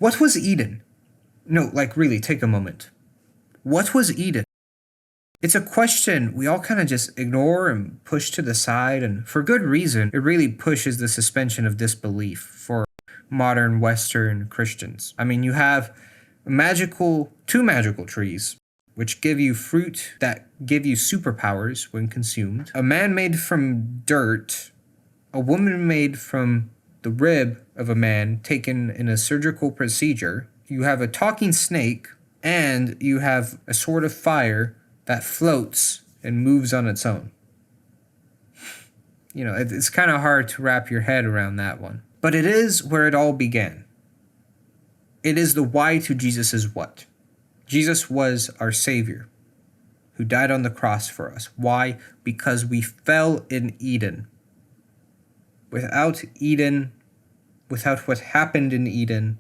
What was Eden? No, really, take a moment. What was Eden? It's a question we all kind of just ignore and push to the side, and for good reason. It really pushes the suspension of disbelief for modern Western Christians. I mean, you have two magical trees, which give you fruit that give you superpowers when consumed, a man made from dirt, a woman made from the rib of a man taken in a surgical procedure. You have a talking snake, and you have a sword of fire that floats and moves on its own. It's kind of hard to wrap your head around that one. But it is where it all began. It is the why to Jesus' what. Jesus was our Savior, who died on the cross for us. Why? Because we fell in Eden. Without Eden, without what happened in Eden,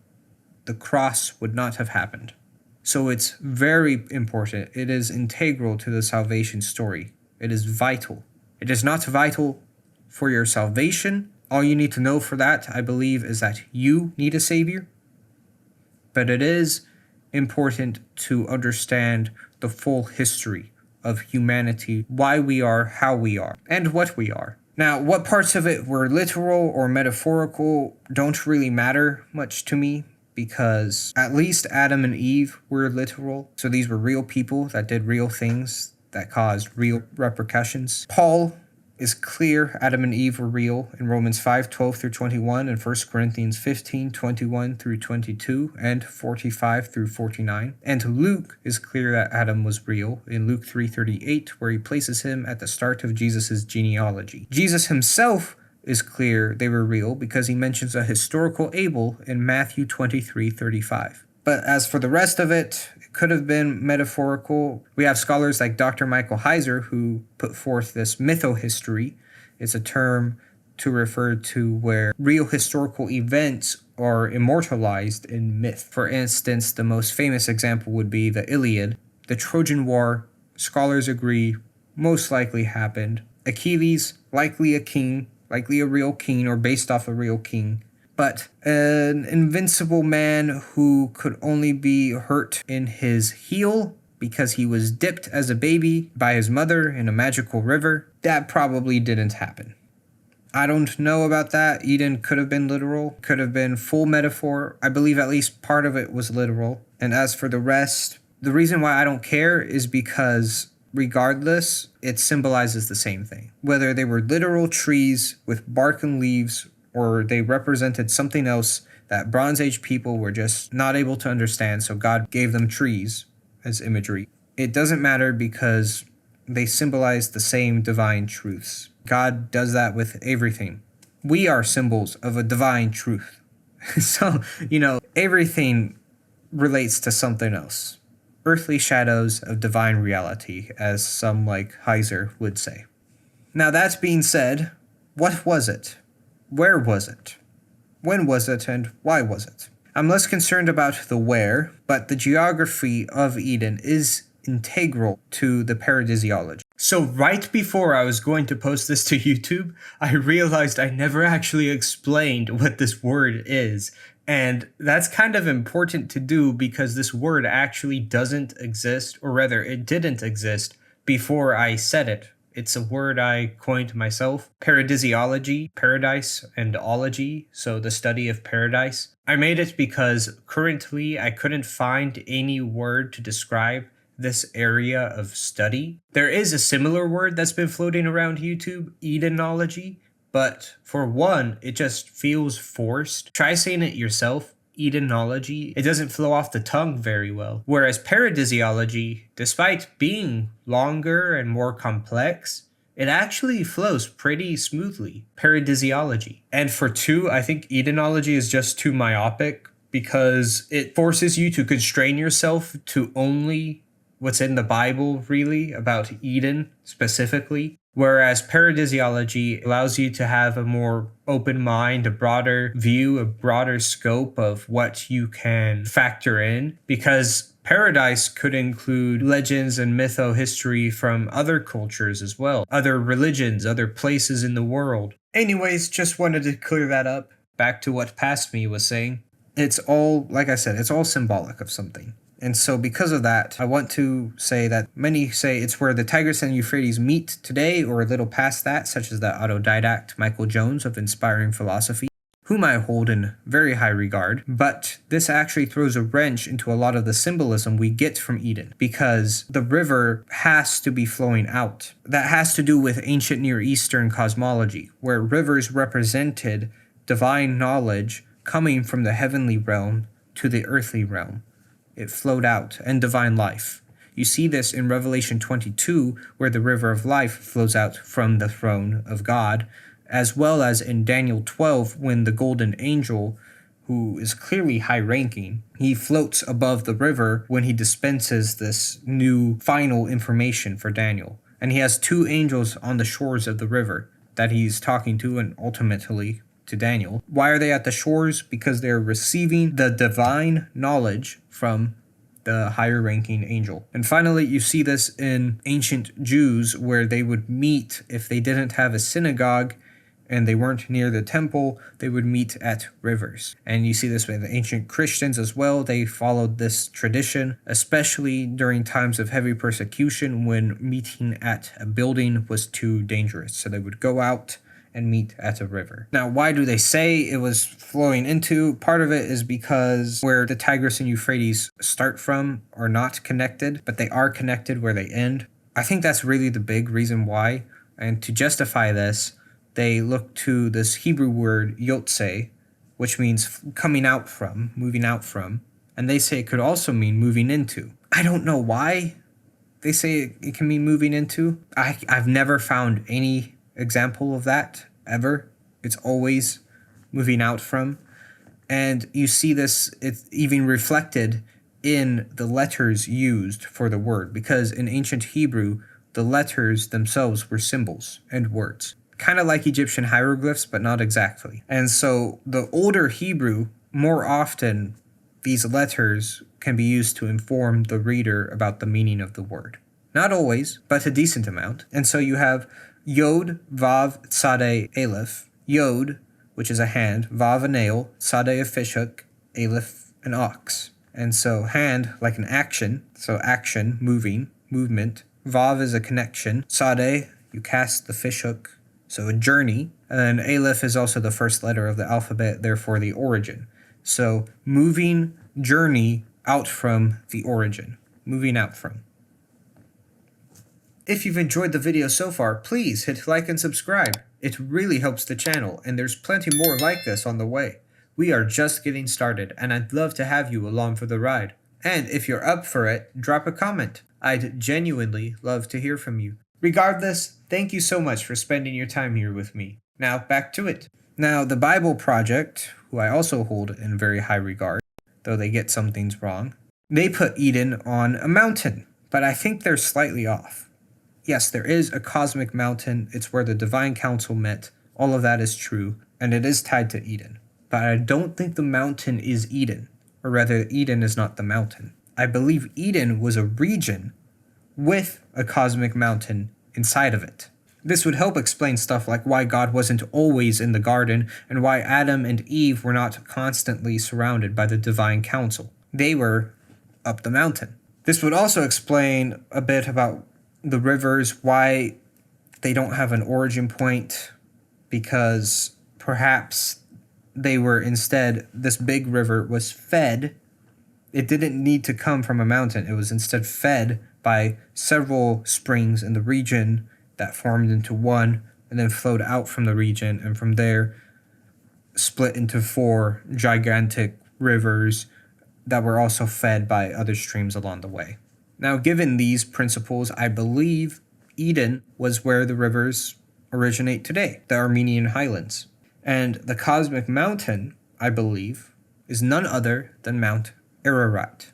the cross would not have happened. So it's very important. It is integral to the salvation story. It is vital. It is not vital for your salvation. All you need to know for that, I believe, is that you need a Savior. But it is important to understand the full history of humanity, why we are, how we are, and what we are. Now, what parts of it were literal or metaphorical don't really matter much to me, because at least Adam and Eve were literal. So these were real people that did real things that caused real repercussions. Paul is clear Adam and Eve were real in Romans 5:12 through 21 and 1 Corinthians 15:21 through 22 and 45 through 49. And Luke is clear that Adam was real in Luke 3:38, where he places him at the start of Jesus' genealogy. Jesus himself is clear they were real because he mentions a historical Abel in Matthew 23:35. But as for the rest of it, it could have been metaphorical. We have scholars like Dr. Michael Heiser who put forth this mythohistory. It's a term to refer to where real historical events are immortalized in myth. For instance, the most famous example would be the Iliad. The Trojan War, scholars agree, most likely happened. Achilles, likely a king, likely a real king or based off a real king. But an invincible man who could only be hurt in his heel because he was dipped as a baby by his mother in a magical river, that probably didn't happen. I don't know about that. Eden could have been literal, could have been full metaphor. I believe at least part of it was literal. And as for the rest, the reason why I don't care is because regardless, it symbolizes the same thing. Whether they were literal trees with bark and leaves, or they represented something else that Bronze Age people were just not able to understand, so God gave them trees as imagery. It doesn't matter because they symbolize the same divine truths. God does that with everything. We are symbols of a divine truth. So, everything relates to something else. Earthly shadows of divine reality, as some like Heiser would say. Now that being said, what was it? Where was it? When was it, and why was it? I'm less concerned about the where, but the geography of Eden is integral to the paradisiology. So right before I was going to post this to YouTube, I realized I never actually explained what this word is. And that's kind of important to do because this word actually doesn't exist, or rather it didn't exist before I said it. It's a word I coined myself. Paradisiology, paradise, and ology, so the study of paradise. I made it because currently I couldn't find any word to describe this area of study. There is a similar word that's been floating around YouTube, Edenology, but for one, it just feels forced. Try saying it yourself. Edenology, it doesn't flow off the tongue very well. Whereas paradisiology, despite being longer and more complex, it actually flows pretty smoothly. Paradisiology. And for two, I think Edenology is just too myopic because it forces you to constrain yourself to only what's in the Bible, really, about Eden specifically. Whereas paradisiology allows you to have a more open mind, a broader view, a broader scope of what you can factor in, because paradise could include legends and mytho-history from other cultures as well, other religions, other places in the world. Anyways, just wanted to clear that up. Back to what Past Me was saying. It's all, like I said, it's all symbolic of something. And so because of that, I want to say that many say it's where the Tigris and Euphrates meet today, or a little past that, such as the autodidact Michael Jones of Inspiring Philosophy, whom I hold in very high regard. But this actually throws a wrench into a lot of the symbolism we get from Eden, because the river has to be flowing out. That has to do with ancient Near Eastern cosmology, where rivers represented divine knowledge coming from the heavenly realm to the earthly realm. It flowed out, and divine life. You see this in Revelation 22, where the river of life flows out from the throne of God, as well as in Daniel 12, when the golden angel, who is clearly high-ranking, he floats above the river when he dispenses this new final information for Daniel. And he has two angels on the shores of the river that he's talking to, and ultimately to Daniel. Why are they at the shores? Because they're receiving the divine knowledge from the higher ranking angel. And finally, you see this in ancient Jews, where they would meet if they didn't have a synagogue and they weren't near the temple, they would meet at rivers. And you see this with ancient Christians as well. They followed this tradition, especially during times of heavy persecution when meeting at a building was too dangerous. So they would go out and meet at a river. Now, why do they say it was flowing into? Part of it is because where the Tigris and Euphrates start from are not connected, but they are connected where they end. I think that's really the big reason why. And to justify this, they look to this Hebrew word yotze, which means coming out from, moving out from. And they say it could also mean moving into. I don't know why they say it can mean moving into. I've never found any example of that ever. It's always moving out from. And you see this, it's even reflected in the letters used for the word, because in ancient Hebrew, the letters themselves were symbols and words, kind of like Egyptian hieroglyphs, but not exactly. And so the older Hebrew, more often these letters can be used to inform the reader about the meaning of the word. Not always, but a decent amount. And so you have Yod, Vav, Tzadeh, Aleph. Yod, which is a hand, Vav a nail, Tzadeh a fishhook, Aleph an ox. And so hand, like an action, so action, moving, movement. Vav is a connection. Tzadeh, you cast the fishhook, so a journey. And then Aleph is also the first letter of the alphabet, therefore the origin. So moving, journey, out from the origin. Moving out from. If you've enjoyed the video so far, please hit like and subscribe. It really helps the channel, and there's plenty more like this on the way. We are just getting started, and I'd love to have you along for the ride. And if you're up for it, drop a comment. I'd genuinely love to hear from you. Regardless, thank you so much for spending your time here with me. Now, back to it. Now, the Bible Project, who I also hold in very high regard, though they get some things wrong, they put Eden on a mountain, but I think they're slightly off. Yes, there is a cosmic mountain. It's where the divine council met. All of that is true, and it is tied to Eden. But I don't think the mountain is Eden, or rather, Eden is not the mountain. I believe Eden was a region with a cosmic mountain inside of it. This would help explain stuff like why God wasn't always in the garden and why Adam and Eve were not constantly surrounded by the divine council. They were up the mountain. This would also explain a bit about the rivers, why they don't have an origin point, because perhaps they were instead, this big river was fed. It didn't need to come from a mountain. It was instead fed by several springs in the region that formed into one and then flowed out from the region, and from there split into 4 gigantic rivers that were also fed by other streams along the way. Now, given these principles, I believe Eden was where the rivers originate today, the Armenian highlands. And the cosmic mountain, I believe, is none other than Mount Ararat.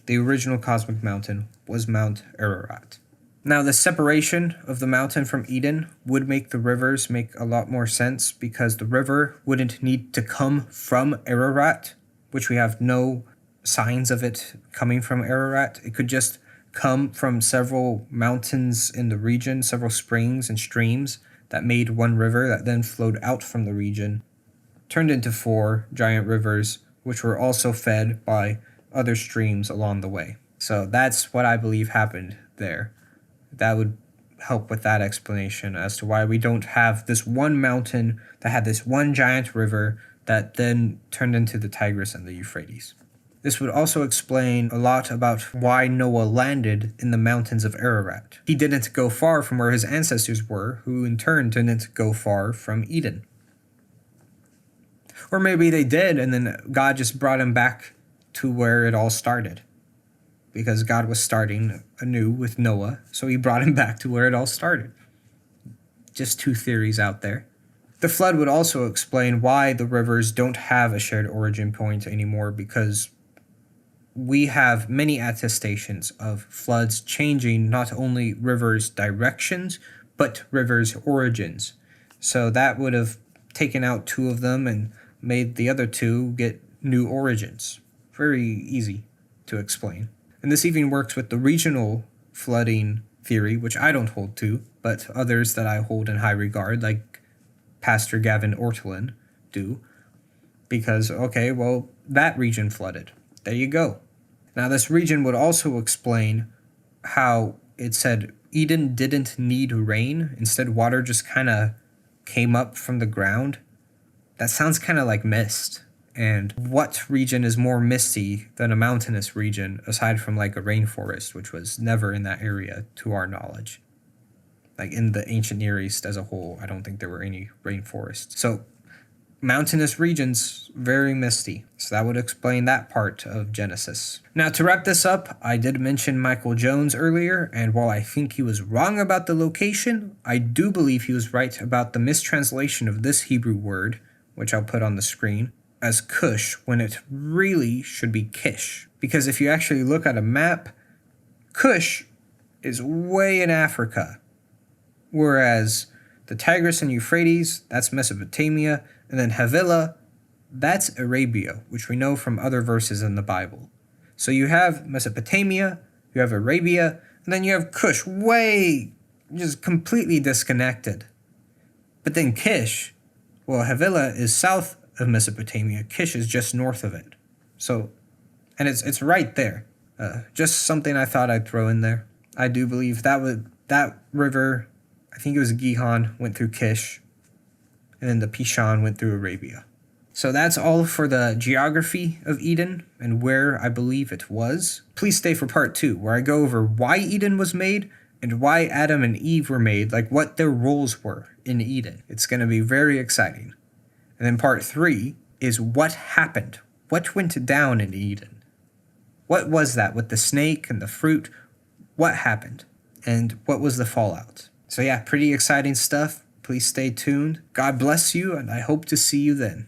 The original cosmic mountain was Mount Ararat. Now, the separation of the mountain from Eden would make the rivers make a lot more sense, because the river wouldn't need to come from Ararat, which we have no signs of it coming from Ararat. It could just come from several mountains in the region, several springs and streams that made one river that then flowed out from the region, turned into 4 giant rivers which were also fed by other streams along the way. So that's what I believe happened there. That would help with that explanation as to why we don't have this one mountain that had this one giant river that then turned into the Tigris and the Euphrates. This would also explain a lot about why Noah landed in the mountains of Ararat. He didn't go far from where his ancestors were, who in turn didn't go far from Eden. Or maybe they did, and then God just brought him back to where it all started. Because God was starting anew with Noah, so he brought him back to where it all started. Just two theories out there. The flood would also explain why the rivers don't have a shared origin point anymore, because we have many attestations of floods changing not only rivers' directions, but rivers' origins. So that would have taken out two of them and made the other two get new origins. Very easy to explain. And this even works with the regional flooding theory, which I don't hold to, but others that I hold in high regard, like Pastor Gavin Ortolin, do. Because, okay, well, that region flooded. There you go. Now, this region would also explain how it said Eden didn't need rain. Instead, water just kind of came up from the ground. That sounds kind of like mist. And what region is more misty than a mountainous region, aside from like a rainforest, which was never in that area to our knowledge? Like in the ancient Near East as a whole, I don't think there were any rainforests. So mountainous regions, very misty. So that would explain that part of Genesis. Now, to wrap this up, I did mention Michael Jones earlier, and while I think he was wrong about the location, I do believe he was right about the mistranslation of this Hebrew word, which I'll put on the screen, as Cush, when it really should be Kish. Because if you actually look at a map, Cush is way in Africa, whereas the Tigris and Euphrates, that's Mesopotamia, and then Havilah, that's Arabia, which we know from other verses in the Bible. So you have Mesopotamia, you have Arabia, and then you have Cush, way just completely disconnected. But then Kish, well, Havilah is south of Mesopotamia. Kish is just north of it. So, and it's right there. Just something I thought I'd throw in there. I do believe that river, I think it was Gihon, went through Kish, and then the Pishon went through Arabia. So that's all for the geography of Eden and where I believe it was. Please stay for part 2, where I go over why Eden was made and why Adam and Eve were made, like what their roles were in Eden. It's going to be very exciting. And then part 3 is what happened. What went down in Eden? What was that with the snake and the fruit? What happened? And what was the fallout? So yeah, pretty exciting stuff. Please stay tuned. God bless you, and I hope to see you then.